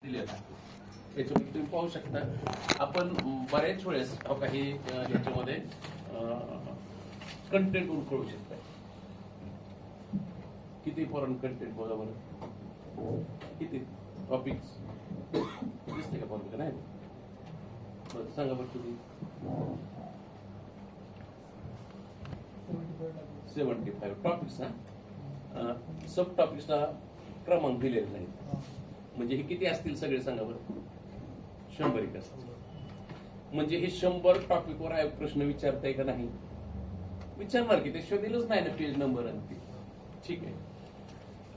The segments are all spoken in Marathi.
दिलेला आहे. याच्यामध्ये तुम्ही पाहू शकता आपण बऱ्याच वेळेस काही याच्यामध्ये कंटेंट उरकळू शकता. किती फॉरेन कंटेंट बघा बरं, किती टॉपिक्स दिसते का फॉरेन नाही सांगा बरं तुम्ही. 75 टॉपिक्स ना, सब टॉपिक्सला क्रमांक दिलेले नाही. म्हणजे हे किती असतील सगळे सांगा बरं. 100 असतील. म्हणजे हे 100 टॉपिकवर आयोग प्रश्न विचारताय का नाही, विचारणार की ते शोधेलच नाही ना पेज नंबर आणि ते. ठीक आहे.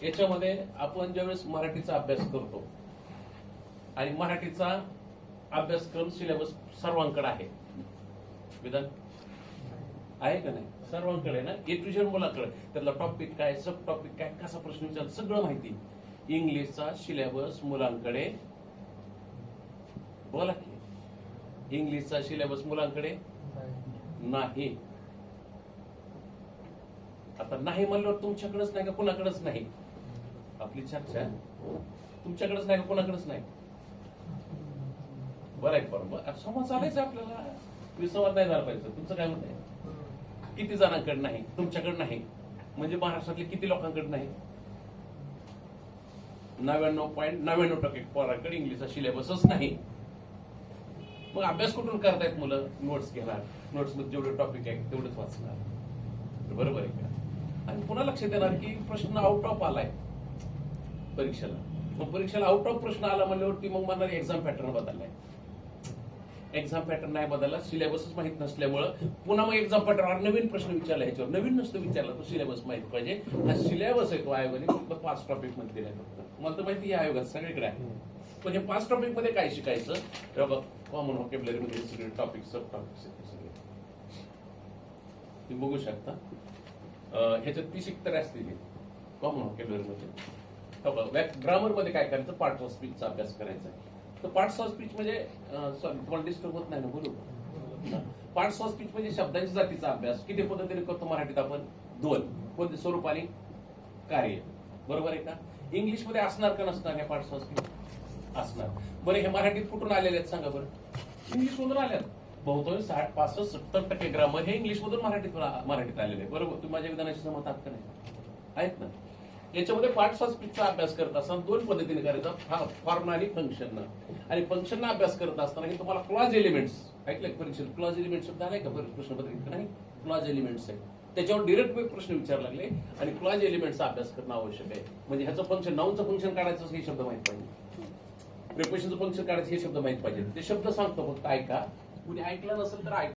याच्यामध्ये आपण ज्यावेळेस मराठीचा अभ्यास करतो आणि मराठीचा अभ्यासक्रम सिलेबस सर्वांकडे आहे, विधान आहे का नाही, सर्वांकडे ना. ए टू झेड मुलाकडे त्यातला टॉपिक काय, सब टॉपिक काय, कसा प्रश्न विचार सगळं माहिती. इंग्लिशचा सिलेबस मुलांकडे, बोला की इंग्लिशचा सिलेबस मुलांकडे नाही. आता नाही म्हणल्यावर तुमच्याकडेच नाही का कुणाकडेच नाही. आपली चर्चा तुमच्याकडेच नाही का कुणाकडेच नाही. बरं आहे, बरोबर संवाद चालायचं आपल्याला, विसंवाद नाही झाला पाहिजे. तुमचं काय म्हणत आहे, किती जणांकडे नाही, तुमच्याकडे नाही म्हणजे महाराष्ट्रातले किती लोकांकडे नाही. 99.99% पोरांकडे इंग्लिशचा सिलेबसच नाही. मग अभ्यास कुठून करतायत मुलं, नोट्स घेणार, नोट्स मध्ये जेवढे टॉपिक आहे तेवढेच वाचणार. बरोबर आहे का. आणि पुन्हा लक्षात येणार की प्रश्न आउट ऑफ आलाय परीक्षेला. मग परीक्षेला आउट ऑफ प्रश्न आला म्हणल्यावरती मग म्हणणार एक्झाम पॅटर्न बदललाय. एक्झाम पॅटर्न नाही बदलला, सिलेबसच माहित नसल्यामुळं पुन्हा मग एक्झाम पॅटर्न नवीन प्रश्न विचारला. ह्याच्यावर नवीन नसतो विचारला, तो सिलेबस माहित पाहिजे. हा सिलेबस आहे तो आयोगाने फक्त 5 टॉपिक मध्ये दिलाय. फक्त मला तर माहिती आहे आयोगात सगळीकडे आहे. पण हे 5 टॉपिक मध्ये काय शिकायचं, कॉमन व्होकॅब्युलरी मध्ये सगळे टॉपिक, सब टॉपिक्स सगळे तुम्ही बघू शकता. ह्याच्यात 30 उत्तरे असतील कॉमन व्होकॅब्युलरी मध्ये. ग्रामर मध्ये काय करायचं, पार्ट्स ऑफ स्पीचचा अभ्यास करायचा आहे. तर पार्ट्स ऑफ स्पीच म्हणजे सॉरी तुम्हाला डिस्टर्ब होत नाही ना, बरोबर. पार्ट्स ऑफ स्पीच म्हणजे शब्दांच्या जातीचा अभ्यास. किती पद्धतीने करतो मराठीत आपण, 2. कोणते, स्वरूप आणि कार्य. बरोबर आहे का. इंग्लिश मध्ये असणार का नसणार हे पार्ट्स ऑफ स्पीच, असणार. बरं हे मराठीत कुठून आलेले आहेत सांगा बरं. इंग्लिश मधून आल्यात. बहुतांश 60, 65, 70% ग्रामर हे इंग्लिश मधून मराठीत आलेले आहे. बरोबर. तुम्ही माझ्या विधानाशी सहमत आहात का नाही, आहेत ना. याच्यामध्ये पार्ट्स ऑफ स्पीचचा अभ्यास करत असताना 2 पद्धतीने करायचा, फॉर्म आणि फंक्शन. आणि फंक्शनला अभ्यास करत असताना हे तुम्हाला क्लॉज एलिमेंट्स ऐकलंय परीक्षेत. क्लॉज एलिमेंट शब्द आलाय का प्रश्नपत्रिकेत, नाही. क्लॉज एलिमेंट्स आहे, त्याच्यावर डिरेक्ट प्रश्न विचार लागले. आणि क्लॉज एलिमेंटचा अभ्यास करणं आवश्यक आहे. म्हणजे ह्याचं फंक्शन, नाऊनचं फंक्शन काढायचं हे शब्द माहित पाहिजे, प्रिपोजिशनचं फंक्शन काढायचं हे शब्द माहित पाहिजे. ते शब्द सांगतो फक्त ऐका. कुणी ऐकलं नसेल तर ऐका.